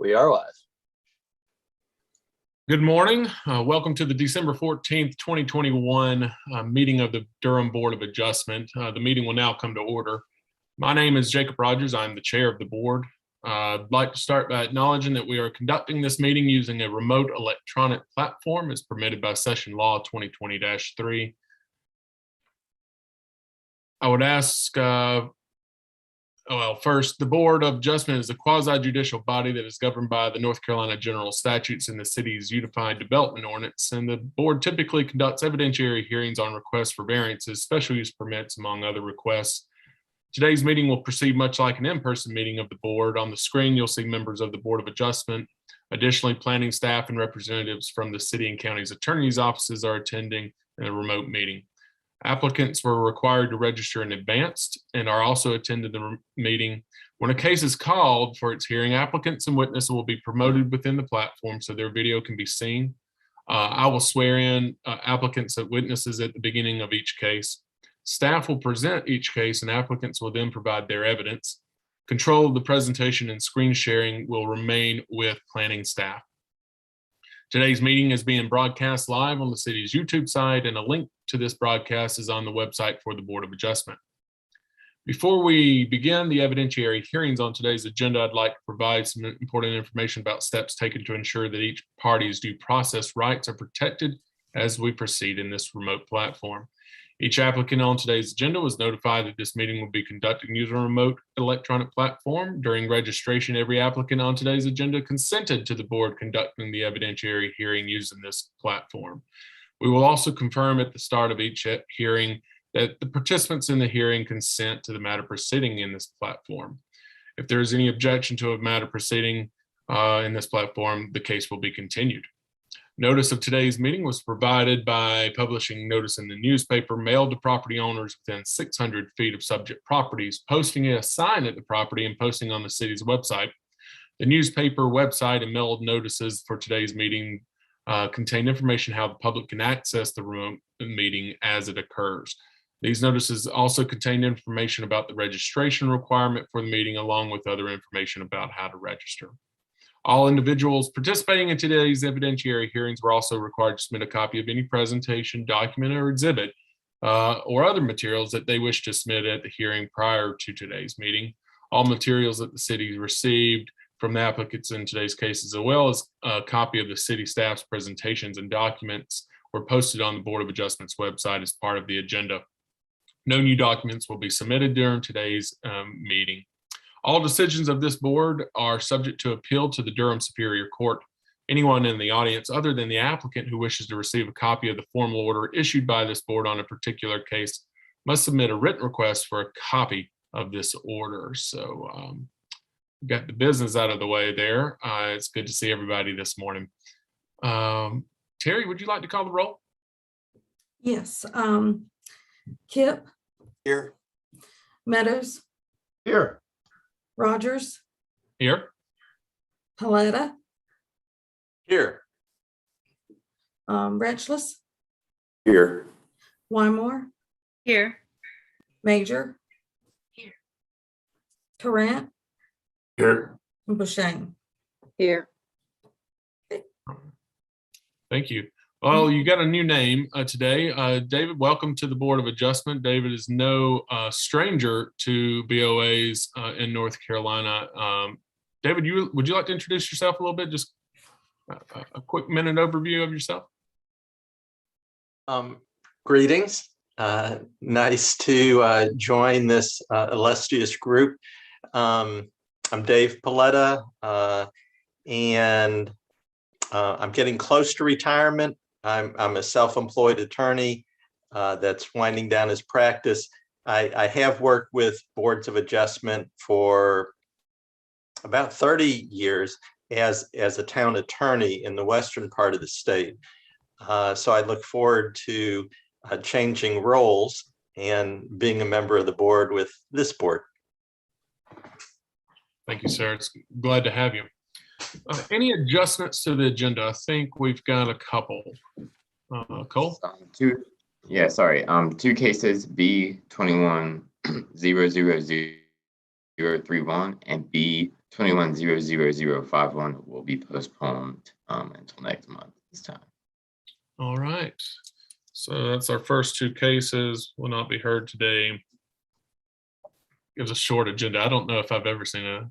We are live. Good morning. Welcome to the December 14th, 2021 meeting of the Durham Board of Adjustment. The meeting will now come to order. My name is Jacob Rogers. I'm the chair of the board. I'd like to start by acknowledging that we are conducting this meeting using a remote electronic platform as permitted by Session Law 2020-3. I would ask, first, the Board of Adjustment is a quasi-judicial body that is governed by the North Carolina General Statutes and the city's Unified Development Ordinance, and the board typically conducts evidentiary hearings on requests for variances, special use permits, among other requests. Today's meeting will proceed much like an in-person meeting of the board. On the screen, you'll see members of the Board of Adjustment. Additionally, planning staff and representatives from the city and county's attorney's offices are attending a remote meeting. Applicants were required to register in advance and are also attending the meeting. When a case is called for its hearing, applicants and witnesses will be promoted within the platform so their video can be seen. I will swear in applicants and witnesses at the beginning of each case. Staff will present each case and applicants will then provide their evidence. Control of the presentation and screen sharing will remain with planning staff. Today's meeting is being broadcast live on the city's YouTube site, and a link to this broadcast is on the website for the Board of Adjustment. Before we begin the evidentiary hearings on today's agenda, I'd like to provide some important information about steps taken to ensure that each party's due process rights are protected as we proceed in this remote platform. Each applicant on today's agenda was notified that this meeting will be conducted using a remote electronic platform. During registration, every applicant on today's agenda consented to the board conducting the evidentiary hearing using this platform. We will also confirm at the start of each hearing that the participants in the hearing consent to the matter proceeding in this platform. If there is any objection to a matter proceeding in this platform, the case will be continued. Notice of today's meeting was provided by publishing notice in the newspaper, mailed to property owners within 600 feet of subject properties, posting a sign at the property, and posting on the city's website. The newspaper, website, and mailed notices for today's meeting contain information how the public can access the remote meeting as it occurs. These notices also contain information about the registration requirement for the meeting, along with other information about how to register. All individuals participating in today's evidentiary hearings were also required to submit a copy of any presentation, document, or exhibit or other materials that they wish to submit at the hearing prior to today's meeting. All materials that the city received from the applicants in today's cases, as well as a copy of the city staff's presentations and documents, were posted on the Board of Adjustment's website as part of the agenda. No new documents will be submitted during today's meeting. All decisions of this board are subject to appeal to the Durham Superior Court. Anyone in the audience other than the applicant who wishes to receive a copy of the formal order issued by this board on a particular case must submit a written request for a copy of this order. So got the business out of the way there. It's good to see everybody this morning. Terry, would you like to call the roll? Yes. Kip. Here. Meadows. Here. Rogers. Here. Paletta. Here. Retchless. Here. Wymore. Here. Major. Here. Tarrant. Here. And Bushane. Here. Thank you. Well, you got a new name today. David, welcome to the Board of Adjustment. David is no stranger to BOAs in North Carolina. David, would you like to introduce yourself a little bit? Just a quick minute overview of yourself. Greetings. Nice to join this illustrious group. I'm Dave Paletta, and I'm getting close to retirement. I'm a self-employed attorney that's winding down his practice. I have worked with boards of adjustment for about 30 years as a town attorney in the western part of the state. So I look forward to changing roles and being a member of the board with this board. Thank you, sir. It's glad to have you. Any adjustments to the agenda? I think we've got a couple. Cole? Two cases, B 21-00031 and B 21-00051 will be postponed until next month this time. All right. So that's our first two cases will not be heard today. Gives a short agenda. I don't know if I've ever seen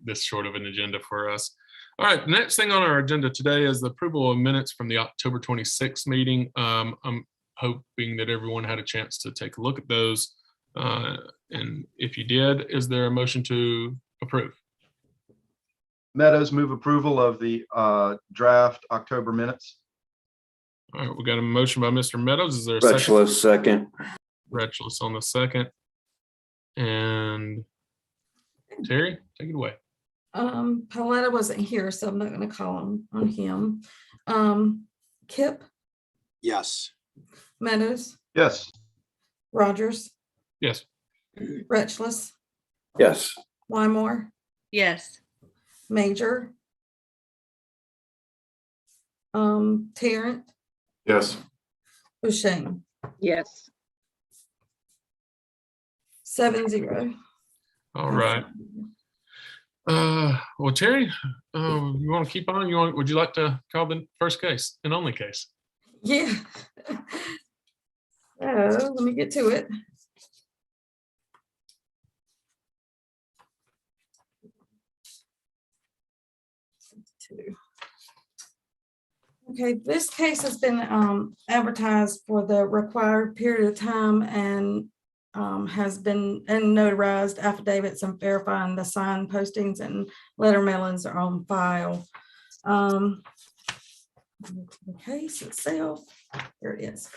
this short of an agenda for us. All right, the next thing on our agenda today is the approval of minutes from the October 26th meeting. I'm hoping that everyone had a chance to take a look at those. And if you did, is there a motion to approve? Meadows, move approval of the draft October minutes. All right, we got a motion by Mr. Meadows. Is there a second? Retchless, second. Retchless on the second. And Terry, take it away. Pauletta wasn't here, so I'm not going to call on him. Kip, Yes. Meadows, Yes. Rogers, Yes. Retchless, Yes. Wymore, Yes. Major, Tarrant, Yes. Bushane. Yes. 7-0. All right. Well, Terry, you want to keep on? Would you like to call the first case and only case? Yeah. So let me get to it. Okay, this case has been advertised for the required period of time and has been notarized affidavits and verifying the signed postings and letter mailings are on file. The case itself, here it is.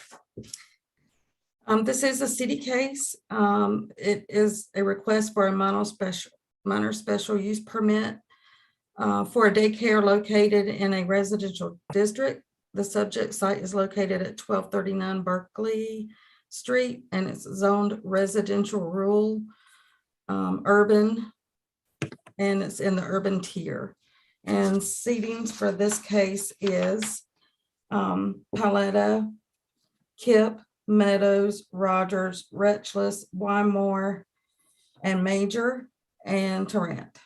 This is a city case. It is a request for a minor special use permit for a daycare located in a residential district. The subject site is located at 1239 Berkeley Street, and it's zoned residential rural, urban, and it's in the urban tier. And seatings for this case is Pauletta, Kip, Meadows, Rogers, Retchless, Wymore, and Major, and Tarrant.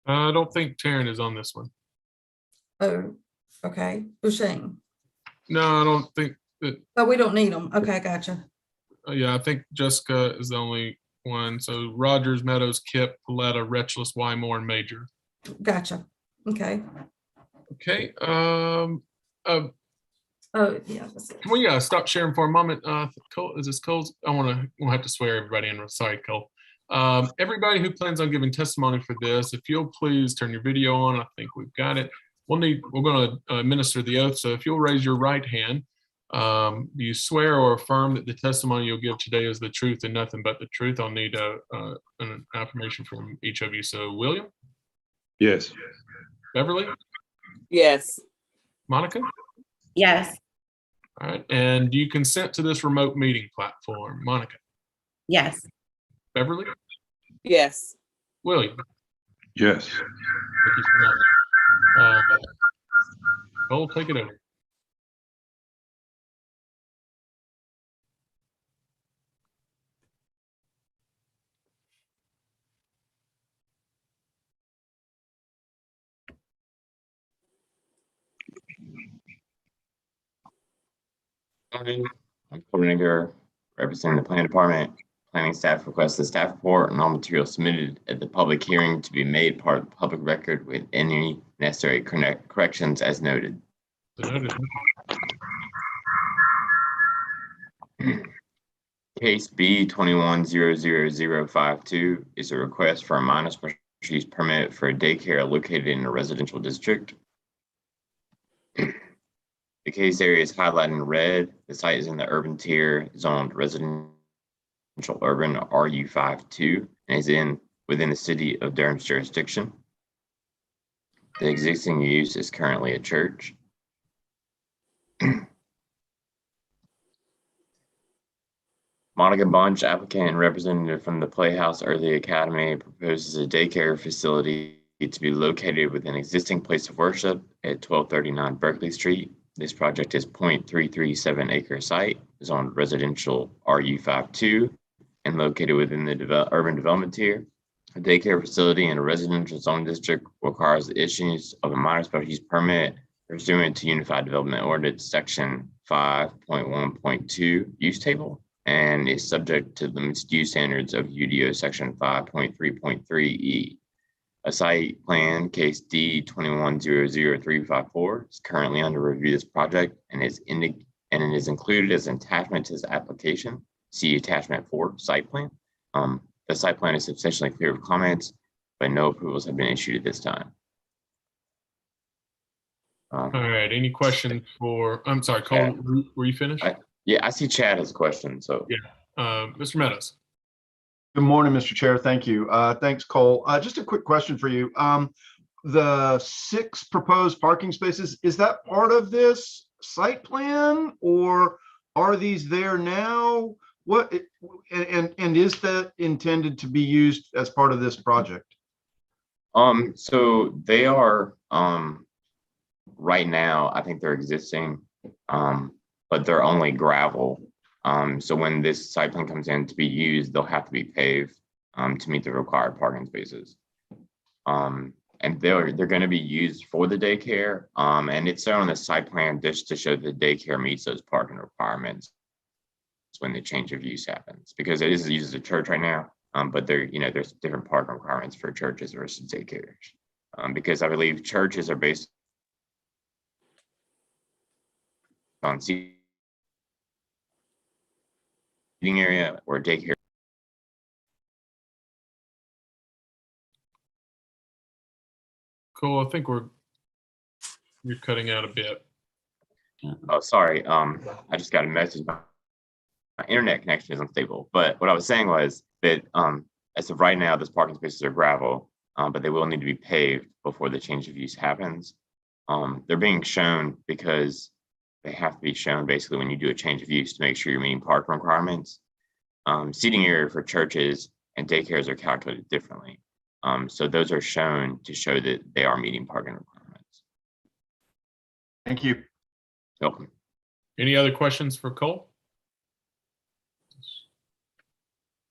I don't think Tarrant is on this one. Oh, okay. Bushane. No, I don't think that. Oh, we don't need them. Okay, gotcha. Yeah, I think Jessica is the only one. So Rogers, Meadows, Kip, Pauletta, Retchless, Wymore, and Major. Gotcha. Okay. Okay. Oh, yeah. Can we stop sharing for a moment? Cole, is this Cole's? We'll have to swear everybody in. Sorry, Cole. Everybody who plans on giving testimony for this, if you'll please turn your video on. I think we've got it. We're going to administer the oath. So if you'll raise your right hand, do you swear or affirm that the testimony you'll give today is the truth and nothing but the truth? I'll need an affirmation from each of you. So William? Yes. Beverly? Yes. Monica? Yes. All right. And do you consent to this remote meeting platform? Monica? Yes. Beverly? Yes. William? Yes. Thank you so much. Cole, take it over. Morning. I'm Coordinator representing the Planning Department. Planning staff requests the staff report and all materials submitted at the public hearing to be made part of the public record with any necessary corrections as noted. Case B 21-00052 is a request for a minor special use permit for a daycare located in a residential district. The case area is highlighted in red. The site is in the urban tier, zoned residential urban RU52, and is within the city of Durham's jurisdiction. The existing use is currently a church. Monica Bunch, applicant and representative from the Playhouse Early Academy, proposes a daycare facility to be located with an existing place of worship at 1239 Berkeley Street. This project is 0.337 acre site, zoned residential RU52, and located within the urban development tier. A daycare facility in a residential zone district requires the issuance of a minor special use permit pursuant to Unified Development Ordinance Section 5.1.2 use table, and is subject to the mixed use standards of UDO Section 5.3.3E. A site plan case D 21000354 is currently under review this project and it is included as an attachment to this application. See attachment 4, site plan. The site plan is substantially clear of comments, but no approvals have been issued at this time. All right, any questions for, I'm sorry, Cole, were you finished? Yeah, I see Chad has a question, so. Yeah. Mr. Meadows. Good morning, Mr. Chair. Thank you. Thanks, Cole. Just a quick question for you. The 6 proposed parking spaces, is that part of this site plan or are these there now? What, and is that intended to be used as part of this project? So they are, right now, I think they're existing, but they're only gravel. So when this site plan comes in to be used, they'll have to be paved to meet the required parking spaces. And they're going to be used for the daycare. And it's on the site plan just to show the daycare meets those parking requirements when the change of use happens, because it is used as a church right now. But there's different parking requirements for churches versus daycares. Because I believe churches are based on seating area or daycare. Cool, I think you're cutting out a bit. Oh, sorry. I just got a message. My internet connection is unstable. But what I was saying was that as of right now, those parking spaces are gravel, but they will need to be paved before the change of use happens. They're being shown because they have to be shown basically when you do a change of use to make sure you're meeting parking requirements. Seating area for churches and daycares are calculated differently. So those are shown to show that they are meeting parking requirements. Thank you. Welcome. Any other questions for Cole?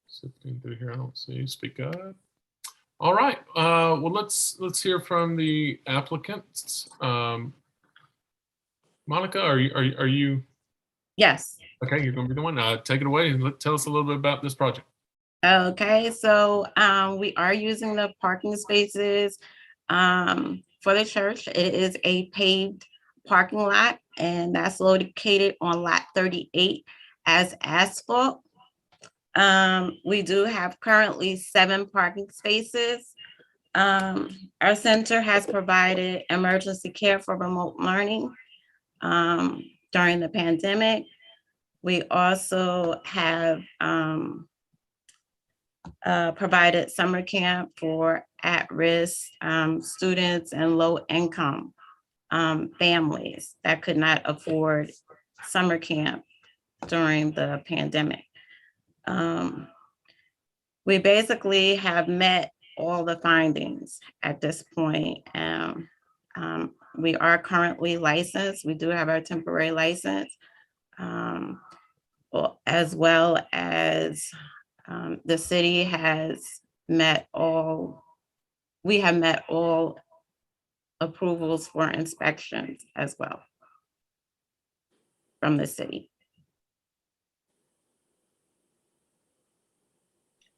Sifting through here, I don't see. Speak up. All right. Well, let's hear from the applicants. Monica, are you? Yes. Okay, you're going to be the one. Take it away and tell us a little bit about this project. Okay, so we are using the parking spaces for the church. It is a paved parking lot, and that's located on lot 38 as asphalt. We do have currently 7 parking spaces. Our center has provided emergency care for remote learning during the pandemic. We also have provided summer camp for at-risk students and low-income families that could not afford summer camp during the pandemic. We basically have met all the findings at this point. We are currently licensed. We do have our temporary license, as well as the city has met all, we have met all approvals for inspections as well from the city.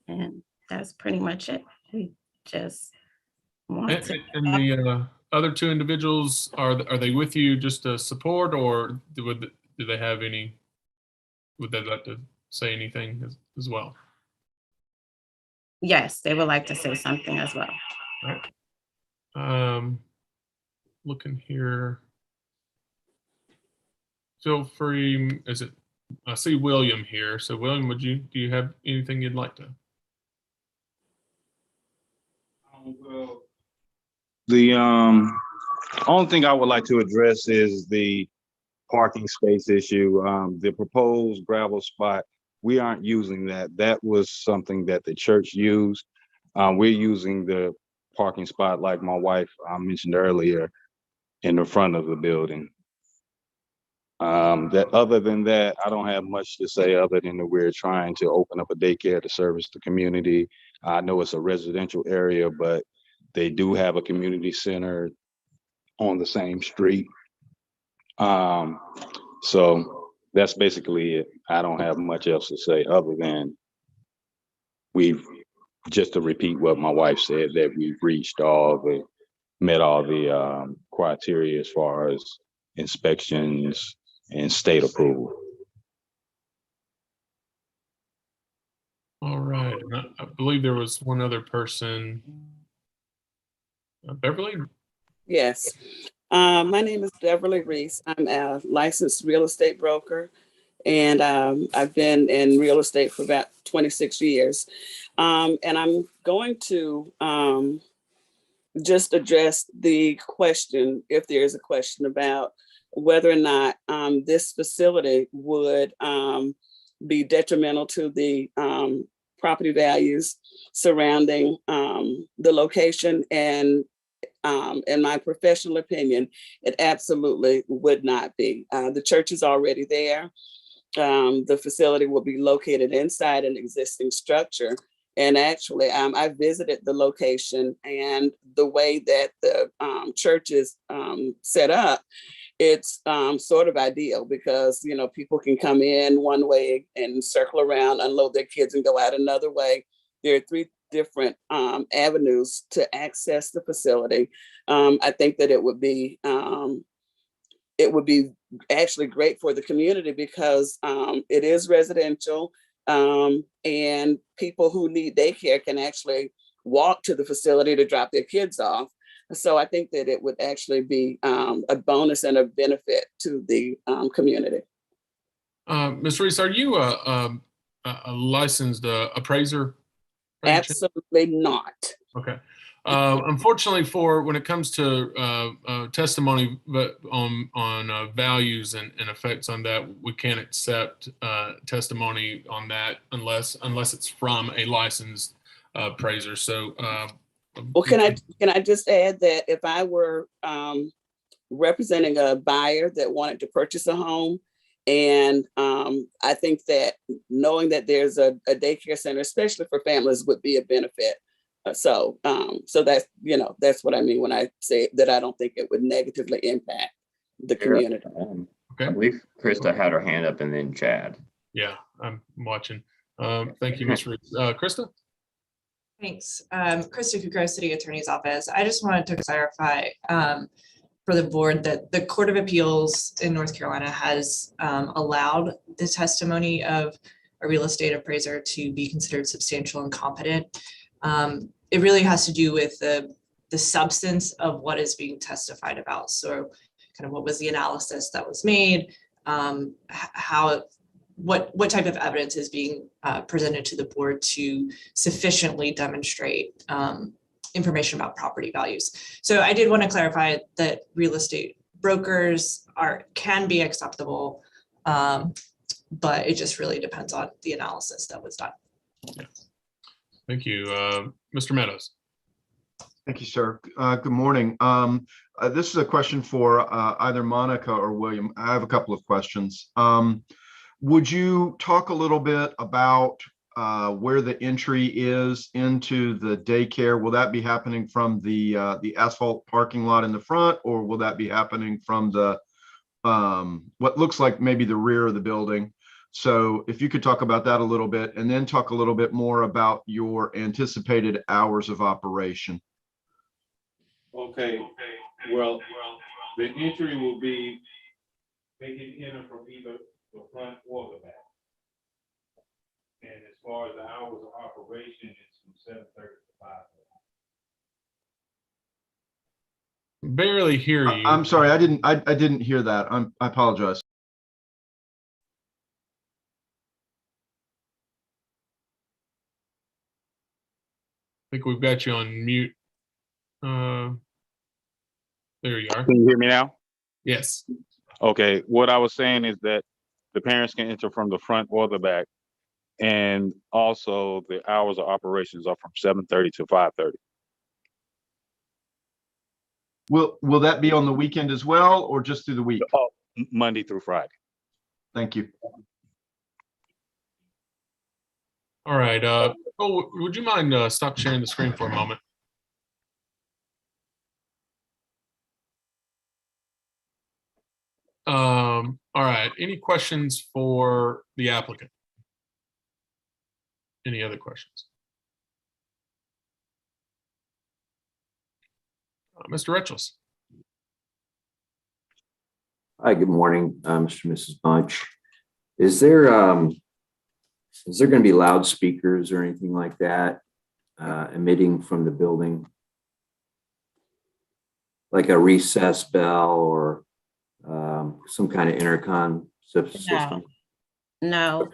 And that's pretty much it. We just want to. And the other 2 individuals, are they with you just to support, or do they have any, would they like to say anything as well? Yes, they would like to say something as well. All right. Looking here. Feel free, I see William here. So William, do you have anything you'd like to? Well, the only thing I would like to address is the parking space issue. The proposed gravel spot, we aren't using that. That was something that the church used. We're using the parking spot, like my wife mentioned earlier, in the front of the building. That other than that, I don't have much to say other than that we're trying to open up a daycare to service the community. I know it's a residential area, but they do have a community center on the same street. So that's basically it. I don't have much else to say other than just to repeat what my wife said, that we've met all the criteria as far as inspections and state approval. All right. And I believe there was one other person. Beverly? Yes. My name is Beverly Reese. I'm a licensed real estate broker, and I've been in real estate for about 26 years. And I'm going to just address the question, if there is a question, about whether or not this facility would be detrimental to the property values surrounding the location. And in my professional opinion, it absolutely would not be. The church is already there. The facility will be located inside an existing structure. And actually, I visited the location, and the way that the church is set up, it's sort of ideal because, you know, people can come in one way and circle around, unload their kids and go out another way. There are 3 different avenues to access the facility. I think that it would be actually great for the community because it is residential, and people who need daycare can actually walk to the facility to drop their kids off. So I think that it would actually be a bonus and a benefit to the community. Ms. Reese, are you a licensed appraiser? Absolutely not. Okay. Unfortunately, when it comes to testimony on values and effects on that, we can't accept testimony on that unless it's from a licensed appraiser. So, well, can I just add that if I were representing a buyer that wanted to purchase a home, and I think that knowing that there's a daycare center, especially for families, would be a benefit. So that's, you know, that's what I mean when I say that I don't think it would negatively impact the community. Okay. I believe Krista had her hand up and then Chad. Yeah, I'm watching. Thank you, Ms. Reese. Krista? Thanks. Krista Kugro, City Attorney's Office. I just wanted to clarify for the board that the Court of Appeals in North Carolina has allowed the testimony of a real estate appraiser to be considered substantial and competent. It really has to do with the substance of what is being testified about. So kind of what was the analysis that was made, what type of evidence is being presented to the board to sufficiently demonstrate information about property values. So I did want to clarify that real estate brokers can be acceptable, but it just really depends on the analysis that was done. Yeah. Thank you. Mr. Meadows. Thank you, sir. Good morning. This is a question for either Monica or William. I have a couple of questions. Would you talk a little bit about where the entry is into the daycare? Will that be happening from the asphalt parking lot in the front, or will that be happening from the what looks like maybe the rear of the building? So if you could talk about that a little bit, and then talk a little bit more about your anticipated hours of operation. Okay, well, the entry will be, they can enter from either the front or the back. And as far as the hours of operation, it's from 7:30 to 5:30. Barely hear you. I'm sorry, I didn't hear that. I apologize. I think we've got you on mute. There you are. Can you hear me now? Yes. Okay, what I was saying is that the parents can enter from the front or the back. And also the hours of operations are from 7:30 to 5:30. Will that be on the weekend as well, or just through the week? Monday through Friday. Thank you. All right. Oh, would you mind stop sharing the screen for a moment? All right. Any questions for the applicant? Any other questions? Mr. Richels. Hi, good morning, Mr. and Mrs. Bunch. Is there going to be loudspeakers or anything like that emitting from the building? Like a recess bell or some kind of intercom system? No,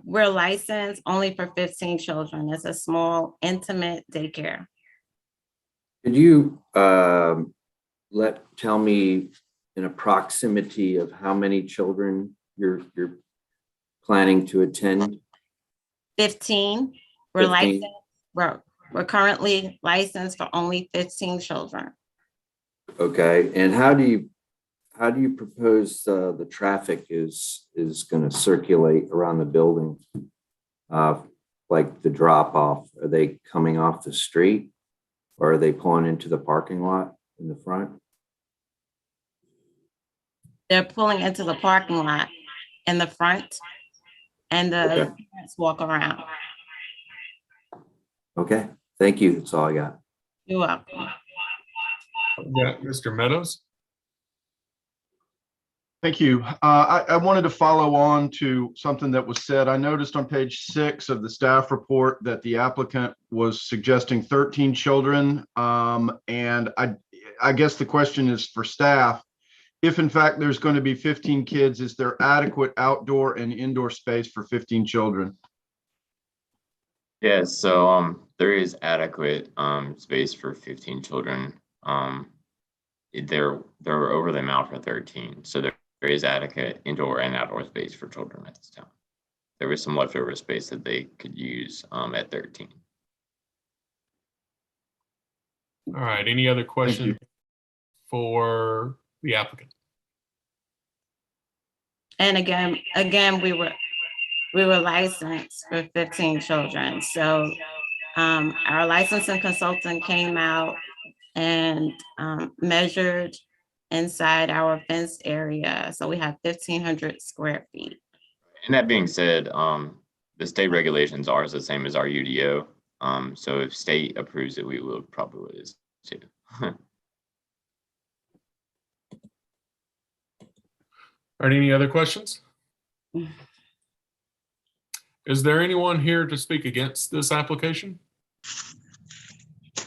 we're licensed only for 15 children. It's a small, intimate daycare. Could you tell me in a proximity of how many children you're planning to attend? 15. We're 15? licensed. We're currently licensed for only 15 children. Okay, and how do you propose the traffic is going to circulate around the building? Like the drop off, are they coming off the street or are they pulling into the parking lot in the front? They're pulling into the parking lot in the front and the parents walk around. Okay, thank you. That's all I got. You're welcome. Yeah, Mr. Meadows. Thank you. I wanted to follow on to something that was said. I noticed on page 6 of the staff report that the applicant was suggesting 13 children. And I guess the question is for staff. If in fact there's going to be 15 kids, is there adequate outdoor and indoor space for 15 children? Yeah, so there is adequate space for 15 children. They're over the amount for 13, so there is adequate indoor and outdoor space for children at this time. There was some leftover space that they could use at 13. All right. Any other questions for the applicant? And again, we were licensed for 15 children. So our licensing consultant came out and measured inside our fenced area. So we have 1,500 square feet. And that being said, the state regulations are the same as our UDO. So if state approves it, we will probably too. All right, any other questions? Is there anyone here to speak against this application?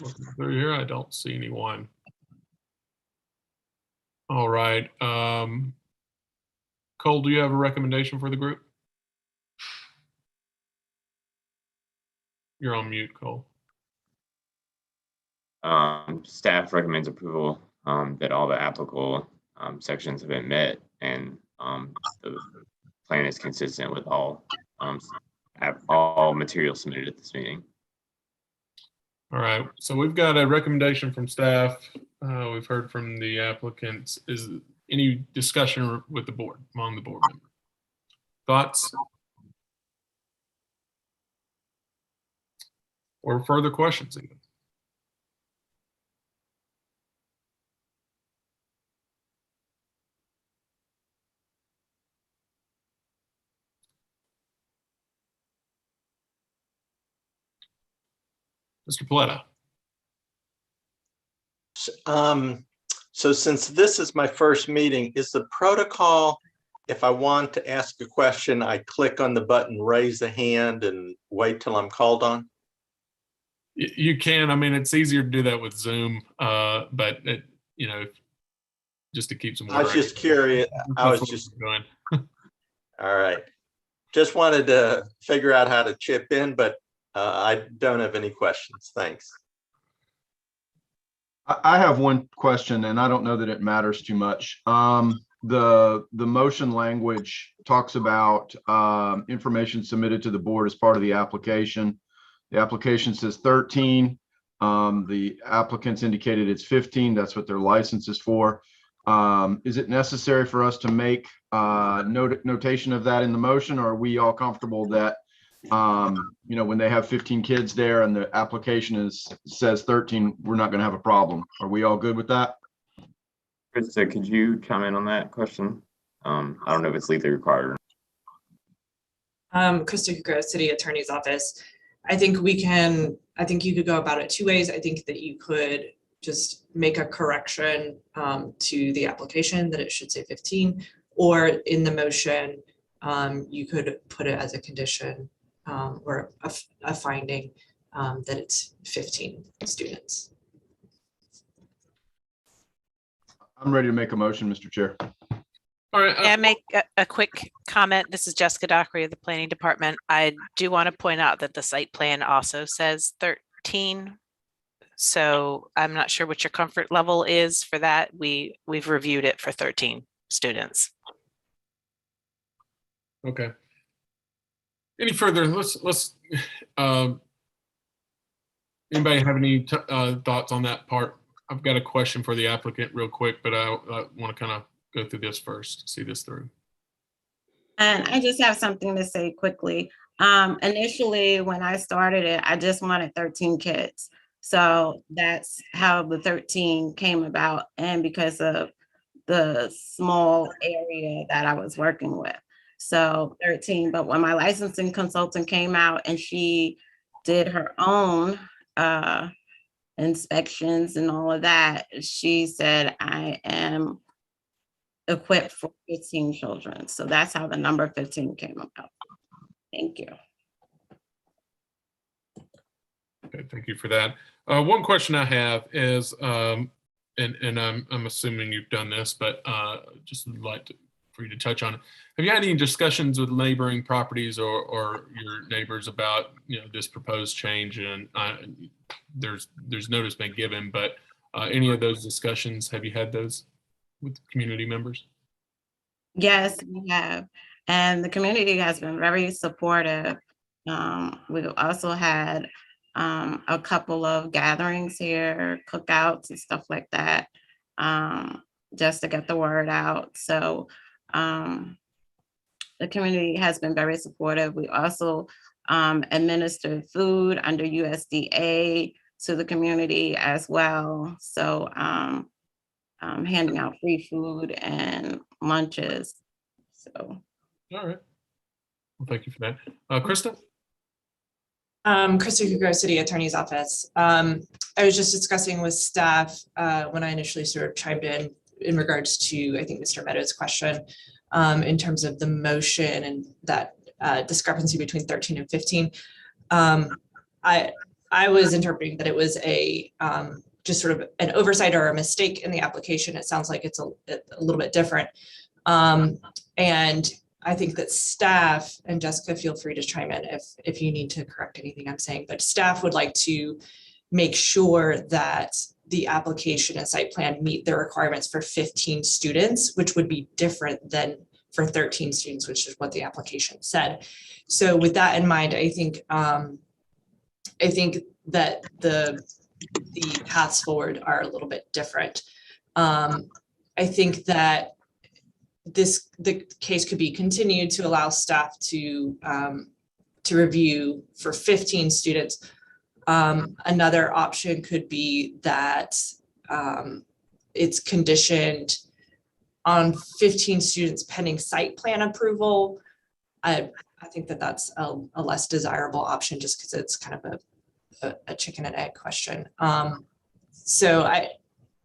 Looking through here, I don't see anyone. All right. Cole, do you have a recommendation for the group? You're on mute, Cole. Staff recommends approval that all the applicable sections have been met and the plan is consistent with all materials submitted at this meeting. All right, so we've got a recommendation from staff. We've heard from the applicants. Is any discussion with the board, among the board members? Thoughts? Or further questions even? Mr. Paletta. So since this is my first meeting, is the protocol, if I want to ask a question, I click on the button, raise the hand and wait till I'm called on? You can. I mean, it's easier to do that with Zoom, but just to keep some order. I was just curious. Going. All right. Just wanted to figure out how to chip in, but I don't have any questions. Thanks. I have one question, and I don't know that it matters too much. The motion language talks about information submitted to the board as part of the application. The application says 13. The applicants indicated it's 15. That's what their license is for. Is it necessary for us to make notation of that in the motion, or are we all comfortable that, when they have 15 kids there and the application says 13, we're not going to have a problem? Are we all good with that? Krista, could you comment on that question? I don't know if it's legally required or not. Krista Kukro, City Attorney's Office. I think you could go about it two ways. I think that you could just make a correction to the application that it should say 15, or in the motion, you could put it as a condition or a finding that it's 15 students. I'm ready to make a motion, Mr. Chair. All right. May I make a quick comment? This is Jessica Dockery of the Planning Department. I do want to point out that the site plan also says 13. So I'm not sure what your comfort level is for that. We've reviewed it for 13 students. Okay. Any further? Let's. Anybody have any thoughts on that part? I've got a question for the applicant real quick, but I want to kind of go through this first, see this through. And I just have something to say quickly. Initially, when I started it, I just wanted 13 kids. So that's how the 13 came about, and because of the small area that I was working with. So 13, but when my licensing consultant came out and she did her own inspections and all of that, she said, I am equipped for 15 children. So that's how the number 15 came about. Thank you. Okay, thank you for that. One question I have is, and I'm assuming you've done this, but just would like for you to touch on it. Have you had any discussions with neighboring properties or your neighbors about this proposed change? And there's notice been given, but any of those discussions, have you had those with community members? Yes, we have, and the community has been very supportive. We've also had a couple of gatherings here, cookouts and stuff like that, just to get the word out. So the community has been very supportive. We also administered food under USDA to the community as well. So handing out free food and lunches. So. All right. Well, thank you for that. Krista? Krista Kukro, City Attorney's Office. I was just discussing with staff when I initially sort of chimed in regards to, I think, Mr. Meadows' question in terms of the motion and that discrepancy between 13 and 15. I was interpreting that it was a just sort of an oversight or a mistake in the application. It sounds like it's a little bit different. And I think that staff, and Jessica, feel free to chime in if you need to correct anything I'm saying, but staff would like to make sure that the application and site plan meet the requirements for 15 students, which would be different than for 13 students, which is what the application said. So with that in mind, I think that the paths forward are a little bit different. I think that the case could be continued to allow staff to review for 15 students. Another option could be that it's conditioned on 15 students pending site plan approval. I think that that's a less desirable option just because it's kind of a chicken and egg question. So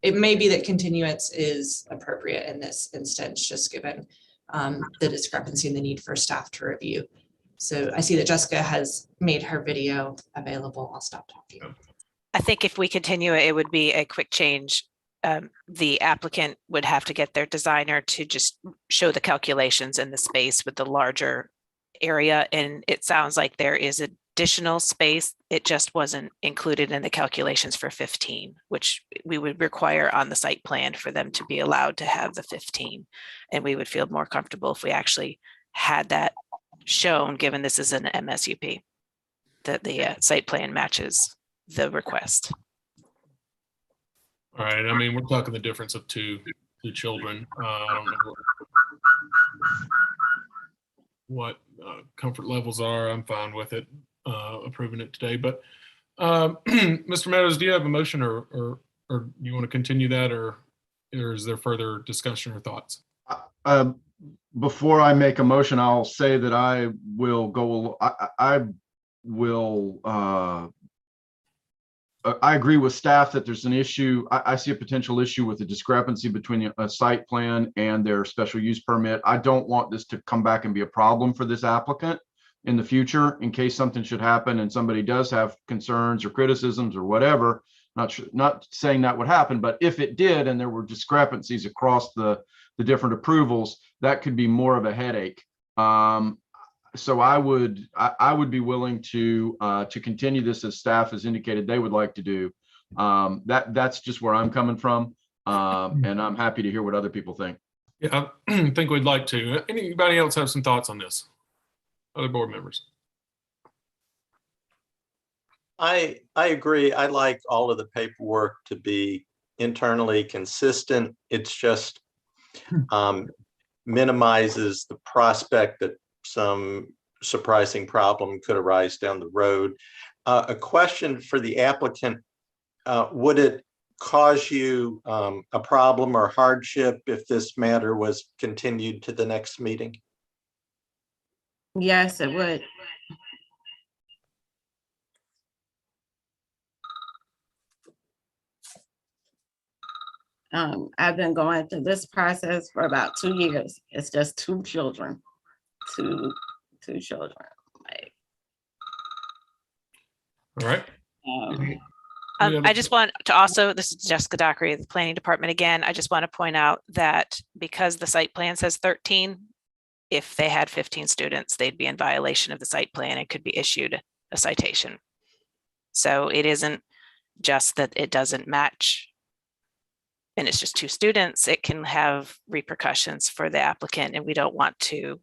it may be that continuance is appropriate in this instance, just given the discrepancy and the need for staff to review. So I see that Jessica has made her video available. I'll stop talking. I think if we continue it, it would be a quick change. The applicant would have to get their designer to just show the calculations in the space with the larger area. And it sounds like there is additional space. It just wasn't included in the calculations for 15, which we would require on the site plan for them to be allowed to have the 15. And we would feel more comfortable if we actually had that shown, given this is an MSUP, that the site plan matches the request. All right. I mean, we're talking the difference of two 2 children. I don't know what comfort levels are. I'm fine with it, approving it today. But Mr. Meadows, do you have a motion, or you want to continue that, or is there further discussion or thoughts? Before I make a motion, I'll say that I will go, I will, I agree with staff that there's an issue. I see a potential issue with the discrepancy between a site plan and their special use permit. I don't want this to come back and be a problem for this applicant in the future, in case something should happen and somebody does have concerns or criticisms or whatever. Not saying that would happen, but if it did and there were discrepancies across the different approvals, that could be more of a headache. So I would be willing to continue this as staff has indicated they would like to do. That's just where I'm coming from, and I'm happy to hear what other people think. Yeah, I think we'd like to. Anybody else have some thoughts on this? Other board members? I agree. I like all of the paperwork to be internally consistent. It's just minimizes the prospect that some surprising problem could arise down the road. A question for the applicant, would it cause you a problem or hardship if this matter was continued to the next meeting? Yes, it would. I've been going through this process for about 2 years. It's just 2 children, two children. Like, All right. I just want to also, this is Jessica Dockery of the Planning Department again. I just want to point out that because the site plan says 13, if they had 15 students, they'd be in violation of the site plan and could be issued a citation. So it isn't just that it doesn't match and it's just 2 students, it can have repercussions for the applicant, and we don't want to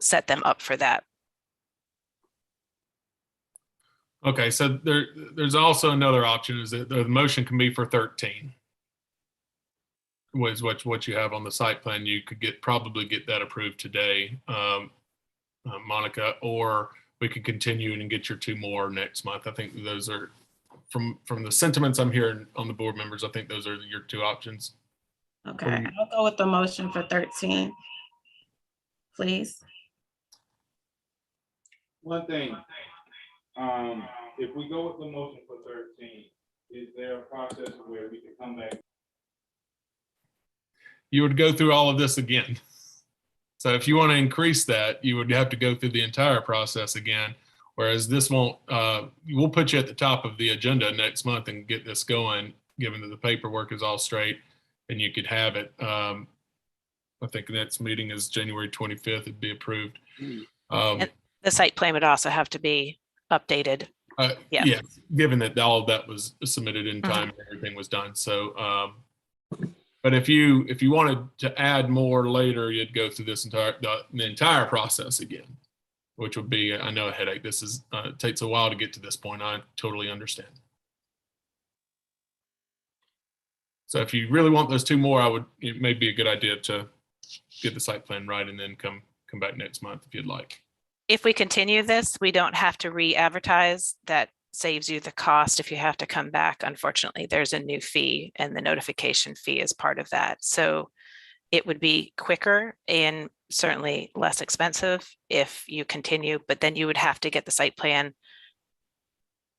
set them up for that. Okay, so there's also another option, is that the motion can be for 13. Was what you have on the site plan. You could probably get that approved today, Monica, or we could continue and get your 2 more next month. I think those are, from the sentiments I'm hearing on the board members, I think those are your 2 options. okay, I'll go with the motion for 13, please. One thing, if we go with the motion for 13, is there a process where we can come back? You would go through all of this again. So if you want to increase that, you would have to go through the entire process again. Whereas this won't, we'll put you at the top of the agenda next month and get this going, given that the paperwork is all straight and you could have it. I think the next meeting is January 25th, it'd be approved. And the site plan would also have to be updated. Yeah, given that all of that was submitted in time, and everything was done. So, but if you wanted to add more later, you'd go through this the entire process again, which would be, I know, a headache. This is it takes a while to get to this point. I totally understand. So if you really want those 2 more, it may be a good idea to get the site plan right and then come back next month if you'd like. If we continue this, we don't have to re-advertise. That saves you the cost if you have to come back. Unfortunately, there's a new fee, and the notification fee is part of that. So it would be quicker and certainly less expensive if you continue, but then you would have to get the site plan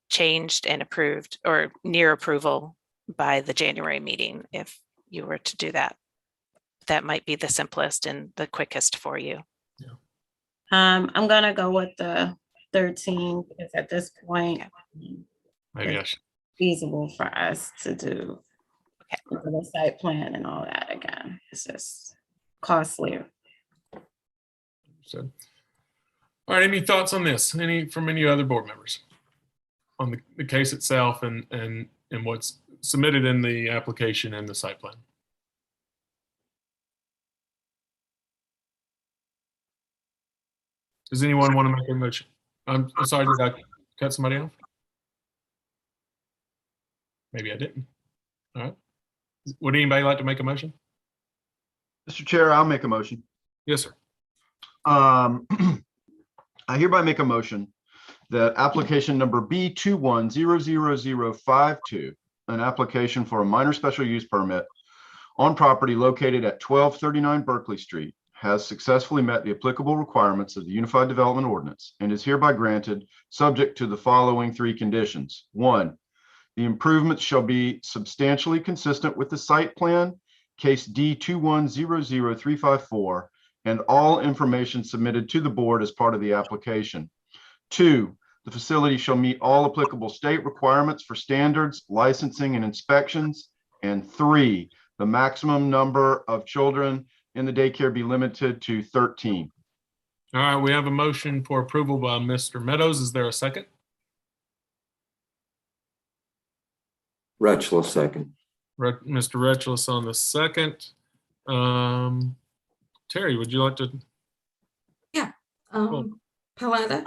changed and approved, or near approval, by the January meeting if you were to do that. That might be the simplest and the quickest for you. I'm gonna go with the 13 because at this point, Maybe I should. feasible for us to do the site plan and all that again. It's just costlier. So, all right, any thoughts on this? From any other board members on the case itself and what's submitted in the application and the site plan? Does anyone want to make a motion? I'm sorry, did I cut somebody off? Maybe I didn't. All right. Would anybody like to make a motion? Mr. Chair, I'll make a motion. Yes, sir. I hereby make a motion that application number B21000052, an application for a minor special use permit on property located at 1239 Berkeley Street, has successfully met the applicable requirements of the Unified Development Ordinance and is hereby granted subject to the following three conditions. One, the improvements shall be substantially consistent with the site plan, case D2100354, and all information submitted to the board as part of the application. Two, the facility shall meet all applicable state requirements for standards, licensing, and inspections. And three, the maximum number of children in the daycare be limited to 13. All right, we have a motion for approval by Mr. Meadows. Is there a second? Rutschel, second. Mr. Retchless on the second. Terry, would you like to? Paletta,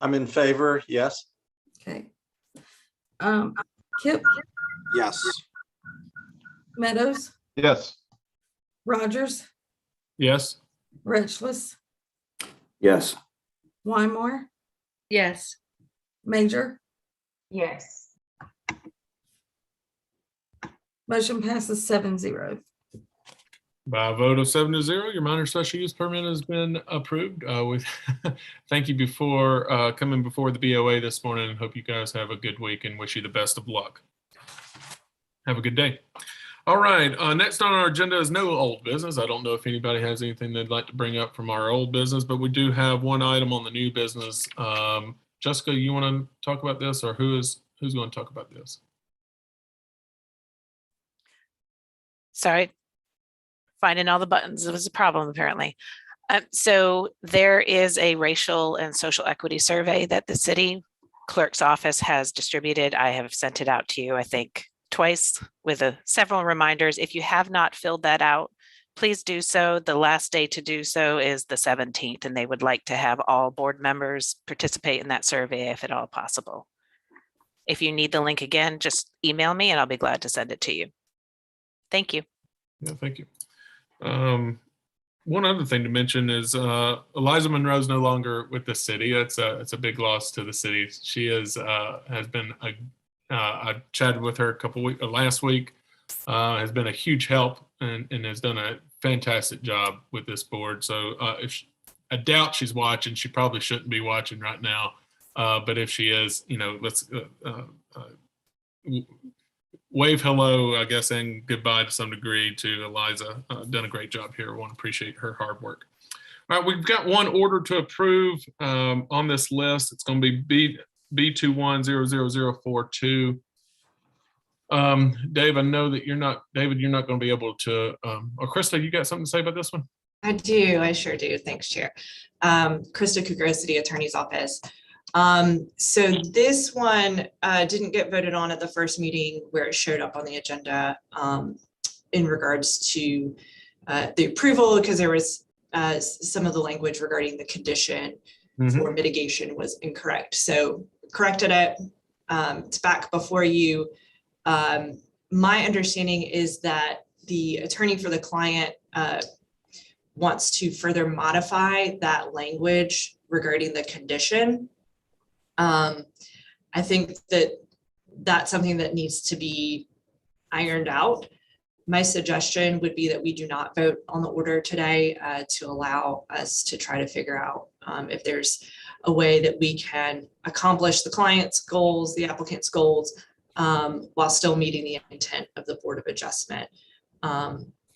I'm in favor, yes. okay. Kip, Yes. Meadows, Yes. Rogers, Yes. Retchless, Yes. Wymore, Yes. Major, Yes. motion passes 7-0. By a vote of 7-0, your minor special use permit has been approved. With thank you for coming before the BOA this morning, and hope you guys have a good week and wish you the best of luck. Have a good day. All right, next on our agenda is no old business. I don't know if anybody has anything they'd like to bring up from our old business, but we do have one item on the new business. Jessica, you want to talk about this, or who's going to talk about this? Sorry, finding all the buttons. It was a problem apparently. So there is a racial and social equity survey that the city clerk's office has distributed. I have sent it out to you, I think, twice with several reminders. If you have not filled that out, please do so. The last day to do so is the 17th, and they would like to have all board members participate in that survey if at all possible. If you need the link again, just email me and I'll be glad to send it to you. Thank you. Yeah, thank you. One other thing to mention is Eliza Monroe's no longer with the city. It's a big loss to the city. She has been I chatted with her last week. Has been a huge help and has done a fantastic job with this board. So I doubt she's watching. She probably shouldn't be watching right now. But if she is, let's wave hello, I guess, and goodbye to some degree to Eliza. Done a great job here. I want to appreciate her hard work. All right, we've got one order to approve on this list. It's going to be B21000042. Dave, I know that you're not going to be able to, or Krista, you got something to say about this one? I do. I sure do. Thanks, Chair. Krista Kugro, City Attorney's Office. So this one didn't get voted on at the first meeting where it showed up on the agenda in regards to the approval, because there was some of the language regarding the condition for mitigation was incorrect. So corrected it. It's back before you. My understanding is that the attorney for the client wants to further modify that language regarding the condition. I think that that's something that needs to be ironed out. My suggestion would be that we do not vote on the order today to allow us to try to figure out if there's a way that we can accomplish the client's goals, the applicant's goals, while still meeting the intent of the Board of Adjustment.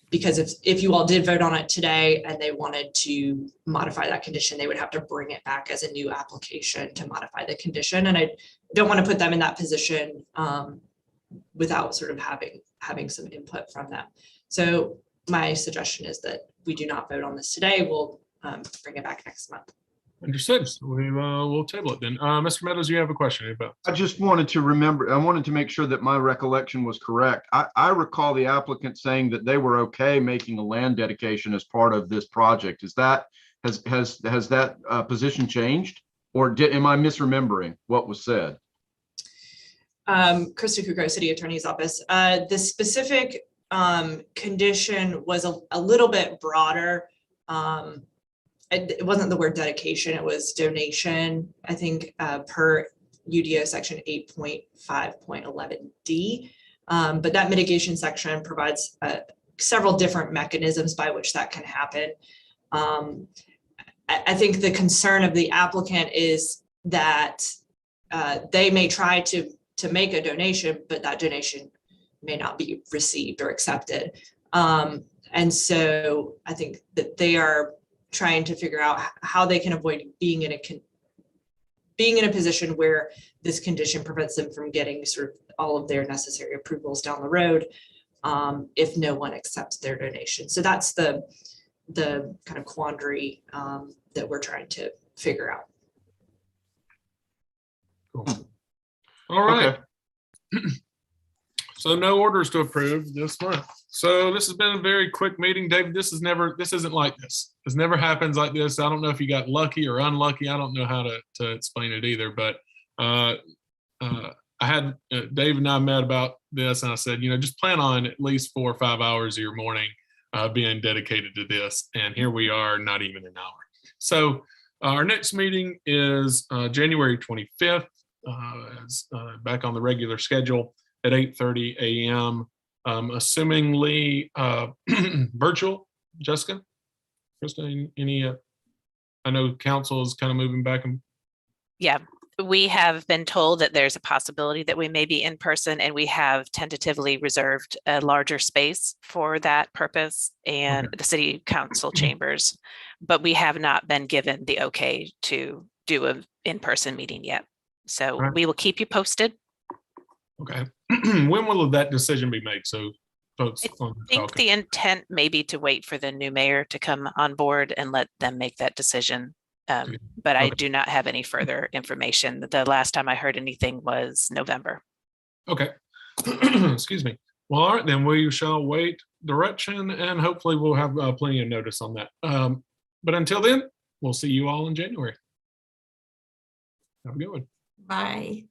Because if you all did vote on it today and they wanted to modify that condition, they would have to bring it back as a new application to modify the condition. And I don't want to put them in that position without sort of having some input from them. So my suggestion is that we do not vote on this today. We'll bring it back next month. Understood. So we'll table it then. Mr. Meadows, you have a question about? I just wanted to remember, I wanted to make sure that my recollection was correct. I recall the applicant saying that they were okay making a land dedication as part of this project. Is that, has that position changed? Or am I misremembering what was said? Krista Kugro, City Attorney's Office. The specific condition was a little bit broader. It wasn't the word dedication, it was donation, I think, per UDO section 8.5.11D. But that mitigation section provides several different mechanisms by which that can happen. I think the concern of the applicant is that they may try to make a donation, but that donation may not be received or accepted. And so I think that they are trying to figure out how they can avoid being in a position where this condition prevents them from getting sort of all of their necessary approvals down the road if no one accepts their donation. So that's the kind of quandary that we're trying to figure out. Cool. All right. Okay. So no orders to approve this month. So this has been a very quick meeting, David. This isn't like this. This never happens like this. I don't know if you got lucky or unlucky. I don't know how to explain it either, but I had Dave and I met about this, and I said, just plan on at least 4 or 5 hours of your morning being dedicated to this. And here we are, not even an hour. So our next meeting is January 25th, back on the regular schedule at 8:30 a.m. Assumingly virtual. Jessica, Krista, any? I know council is kind of moving back and. Yeah, we have been told that there's a possibility that we may be in person, and we have tentatively reserved a larger space for that purpose and the city council chambers, but we have not been given the okay to do an in-person meeting yet. So we will keep you posted. Okay. When will that decision be made? So folks. I think the intent may be to wait for the new mayor to come on board and let them make that decision. But I do not have any further information. The last time I heard anything was November. Okay. Excuse me. Well, all right, then we shall wait direction, and hopefully we'll have plenty of notice on that. But until then, we'll see you all in January. Have a good one. Bye.